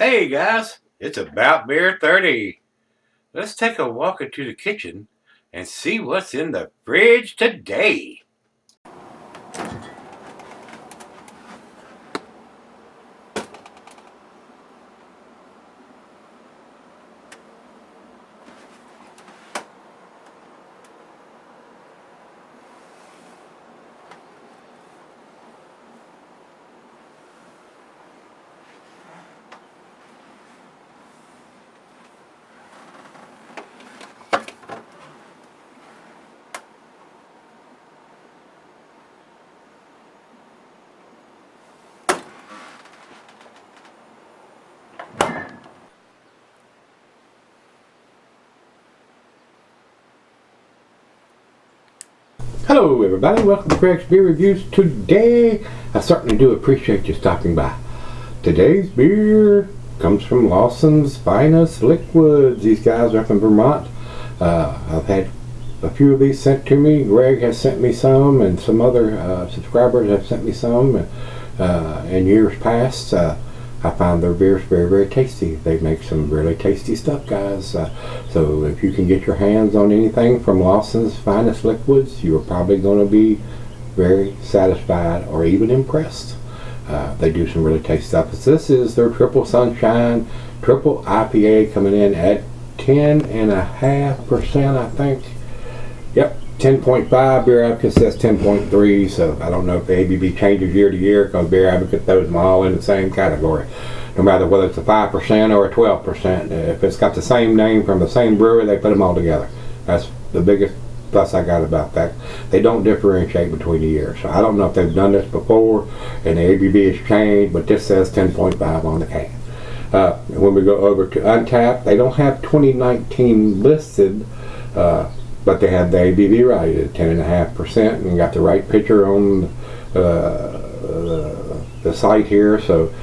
Hey guys, it's about beer 30. Let's take a walk into the kitchen and see what's in the fridge today. Hello everybody, welcome to Gregsbeerreviews. Today, I certainly do appreciate you stopping by. Today's beer comes from Lawson's Finest Liquids. These guys are from Vermont. I've had a few of these sent to me. Greg has sent me some, and some other subscribers have sent me some in years past. I find their beers very, very tasty. They make some really tasty stuff, guys. So if you can get your hands on anything from Lawson's Finest Liquids, you're probably going to be very satisfied or even impressed. They do some really tasty stuff. This is their Triple Sunshine, Triple IPA, coming in at 10.5%, I think. Yep, 10.5. Beer Advocate says 10.3, so I don't know if the ABV changes year to year, because Beer Advocate throws them all in the same category. No matter whether it's a 5% or a 12%. If it's got the same name from the same brewery, they put them all together. That's the biggest fuss I got about that. They don't differentiate between the years. So I don't know if they've done this before and the ABV has changed, but this says 10.5 on the can. When we go over to Untapped, they don't have 2019 listed, but they have the ABV right at 10.5%, and got the right picture on the site here. So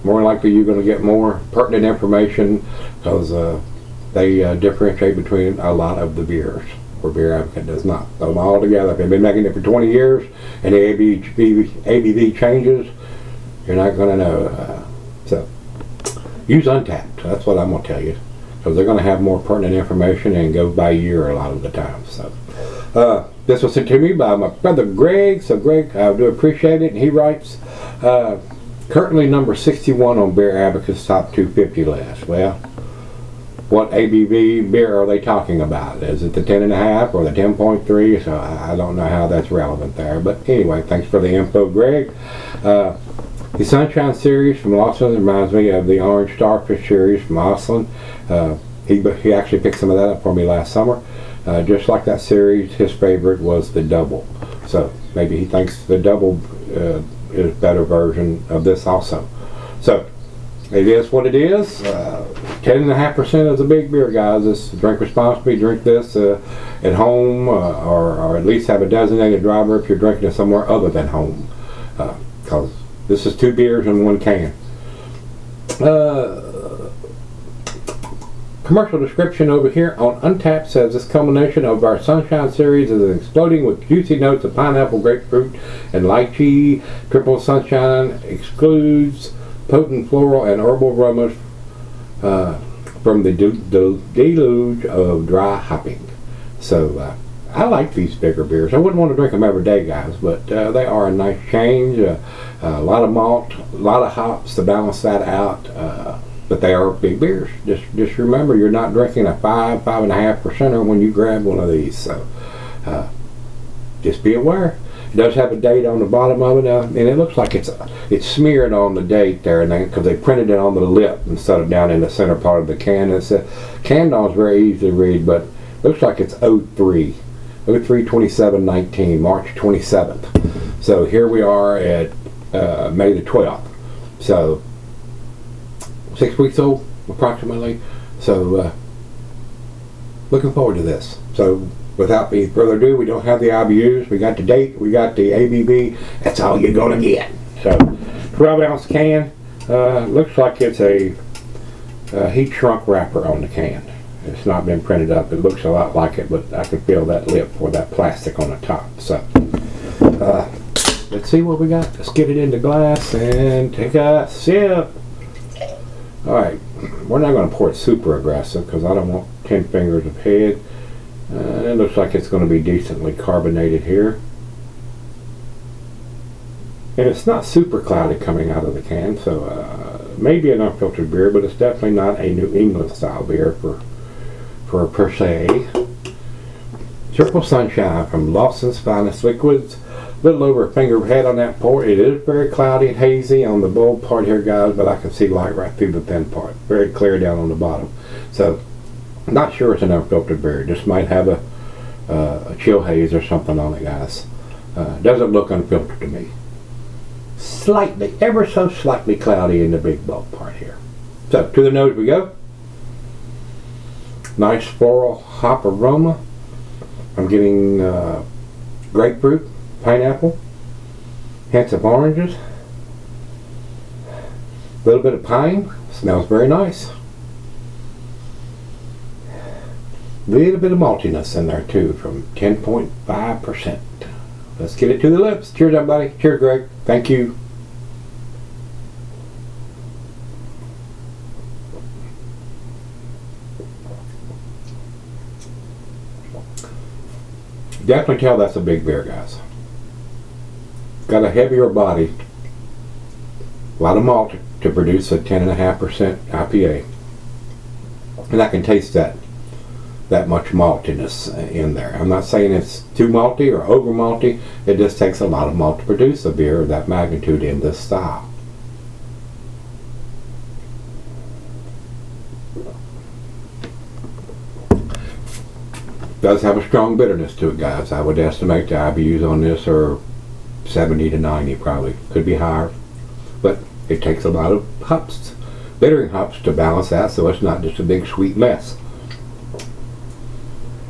more likely you're going to get more pertinent information, because they differentiate between a lot of the beers, where Beer Advocate does not. Throw them all together. If they've been making it for 20 years and the ABV changes, you're not going to know. So use Untapped. That's what I'm going to tell you, because they're going to have more pertinent information and go by year a lot of the time. So this was sent to me by my brother Greg. So Greg, I do appreciate it. And he writes, currently number 61 on Beer Advocate's top 250 list. Well, what ABV beer are they talking about? Is it the 10.5 or the 10.3? So I don't know how that's relevant there. But anyway, thanks for the info, Greg. The Sunshine series from Lawson reminds me of the Orange Starfish series from Lawson. He actually picked some of that up for me last summer. Just like that series, his favorite was the Double. So maybe he thinks the Double is a better version of this also. So it is what it is. 10.5% is a big beer, guys. This, drink responsibly. Drink this at home, or at least have a designated driver if you're drinking it somewhere other than home, because this is 2 beers in 1 can. Commercial description over here on Untapped says this combination of our Sunshine series is exploding with juicy notes of pineapple, grapefruit, and lychee. Triple Sunshine excludes potent floral and herbal aromas from the deluge of dry hopping. So I like these bigger beers. I wouldn't want to drink them every day, guys, but they are a nice change. A lot of malt, a lot of hops to balance that out. But they are big beers. Just remember, you're not drinking a 5.5% when you grab one of these. So just be aware. It does have a date on the bottom of it, and it looks like it's smeared on the date there, and because they printed it on the lip instead of down in the center part of the can. It's can on is very easy to read, but looks like it's 03/27/19, March 27th. So here we are at May the 12th. So 6 weeks old, approximately. So looking forward to this. So without further ado, we don't have the IBUs. We got the date. We got the ABV. That's all you're going to get. So 12-ounce can. Looks like it's a heat shrunk wrapper on the can. It's not been printed up. It looks a lot like it, but I can feel that lip or that plastic on the top. So let's see what we got. Let's get it into glass and take a sip. Alright, we're not going to pour it super aggressive because I don't want 10 fingers of head. It looks like it's going to be decently carbonated here. And it's not super cloudy coming out of the can, so maybe an unfiltered beer, but it's definitely not a New England style beer for per se. Triple Sunshine from Lawson's Finest Liquids. A little over a finger head on that pour. It is very cloudy and hazy on the bold part here, guys, but I can see light right through the thin part. Very clear down on the bottom. So, not sure it's an unfiltered beer. Just might have a chill haze or something on it, guys. Doesn't look unfiltered to me. Slightly, ever so slightly cloudy in the big bulk part here. So, to the nose we go. Nice floral hop aroma. I'm getting grapefruit, pineapple, hints of oranges, a little bit of pine. Smells very nice. A little bit of maltiness in there too, from 10.5%. Let's get it to the lips. Cheers, everybody. Cheers, Greg. Thank you. Definitely tell that's a big beer, guys. Got a heavier body. A lot of malt to produce a 10.5% IPA. And I can taste that much maltiness in there. I'm not saying it's too malty or over malty. It just takes a lot of malt to produce a beer of that magnitude in this style. Does have a strong bitterness to it, guys. I would estimate the IBUs on this are 70 to 90 probably. Could be higher. But it takes a lot of hops, bittering hops, to balance that, so it's not just a big sweet mess.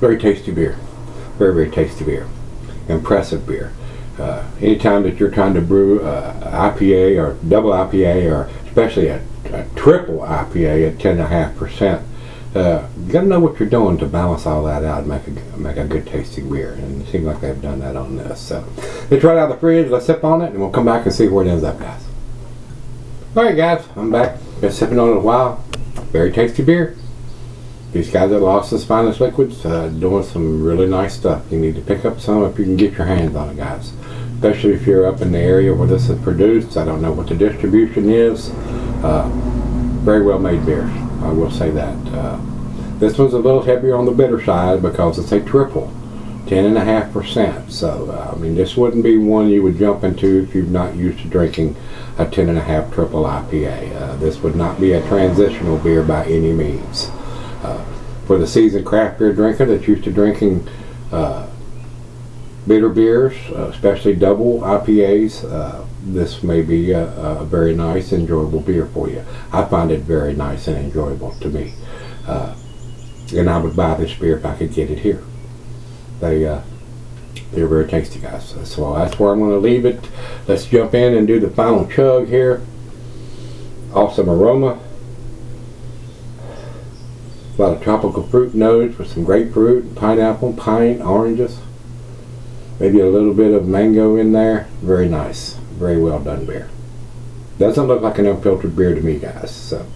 Very tasty beer. Very, very tasty beer. Impressive beer. Anytime that you're trying to brew IPA or double IPA, or especially a triple IPA at 10.5%, you got to know what you're doing to balance all that out and make a good tasting beer. And it seems like they've done that on this. So it's right out of the fridge. Let's sip on it, and we'll come back and see where it ends up, guys. All right, guys, I'm back. Been sipping on it a while. Very tasty beer. These guys at Lawson's Finest Liquids doing some really nice stuff. You need to pick up some if you can get your hands on it, guys. Especially if you're up in the area where this is produced. I don't know what the distribution is. Very well made beers. I will say that. This one's a little heavier on the bitter side because it's a triple, 10.5%. So, I mean, this wouldn't be one you would jump into if you're not used to drinking a 10.5 triple IPA. This would not be a transitional beer by any means. For the seasoned craft beer drinker that's used to drinking bitter beers, especially double IPAs, this may be a very nice, enjoyable beer for you. I find it very nice and enjoyable to me. And I would buy this beer if I could get it here. They're very tasty, guys. So that's where I'm going to leave it. Let's jump in and do the final chug here. Awesome aroma. A lot of tropical fruit notes with some grapefruit, pineapple, pine, oranges. Maybe a little bit of mango in there. Very nice. Very well done beer. Doesn't look like an unfiltered beer to me, guys. So,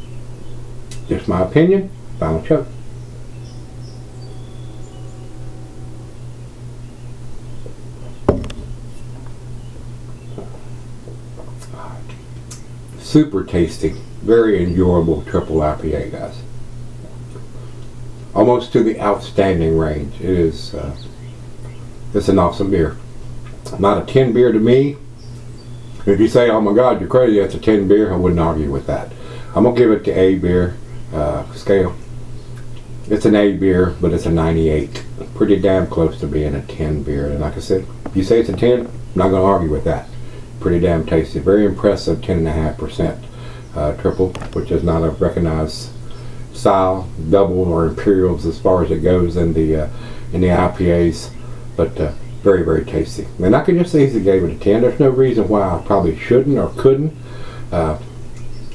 just my opinion. Final chug. Super tasty. Very enjoyable triple IPA, guys. Almost to the outstanding range. It is, it's an awesome beer. Not a 10 beer to me. If you say, oh my God, you're crazy, that's a 10 beer, I wouldn't argue with that. I'm going to give it the A beer scale. It's an A beer, but it's a 98. Pretty damn close to being a 10 beer. And like I said, if you say it's a 10, I'm not going to argue with that. Pretty damn tasty. Very impressive 10.5% triple, which is not a recognized style, double or imperials as far as it goes in the IPAs, but very, very tasty. And I could just easily gave it a 10. There's no reason why I probably shouldn't or couldn't. I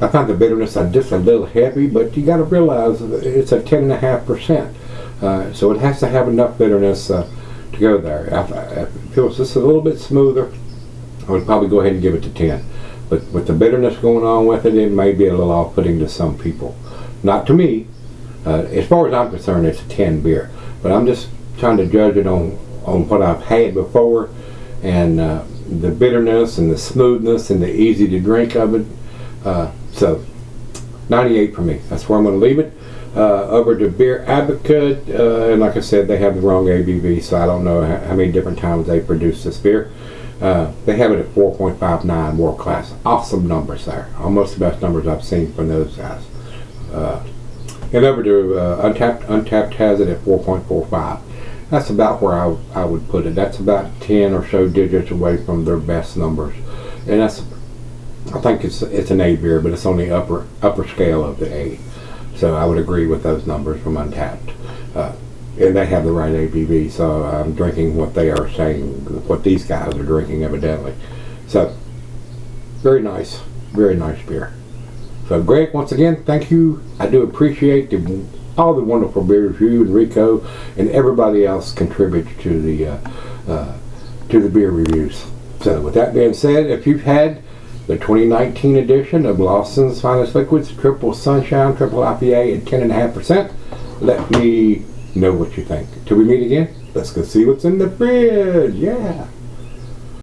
find the bitterness just a little heavy, but you got to realize it's a 10.5%, so it has to have enough bitterness to go there. If it feels just a little bit smoother, I would probably go ahead and give it to 10. but with the bitterness going on with it, it may be a little off-putting to some people. Not to me. As far as I'm concerned, it's a 10 beer. But I'm just trying to judge it on what I've had before, and the bitterness and the smoothness and the easy to drink of it. So 98 for me. That's where I'm going to leave it. Over to Beer Advocate, and like I said, they have the wrong ABV, so I don't know how many different times they produced this beer. They have it at 4.59 world class. Awesome numbers there. Almost the best numbers I've seen from those guys. And over to Untapped has it at 4.45. That's about where I would put it. That's about 10 or so digits away from their best numbers. And I think it's an A beer, but it's on the upper scale of the A. So I would agree with those numbers from Untapped. And they have the right ABV, so I'm drinking what they are saying, what these guys are drinking evidently. So, very nice beer. So Greg, once again, thank you. I do appreciate all the wonderful beer review, and Rico and everybody else contributes to the beer reviews. So with that being said, if you've had the 2019 edition of Lawson's Finest Liquids Triple Sunshine Triple IPA at 10.5%, let me know what you think. Till we meet again, let's go see what's in the fridge. Yeah.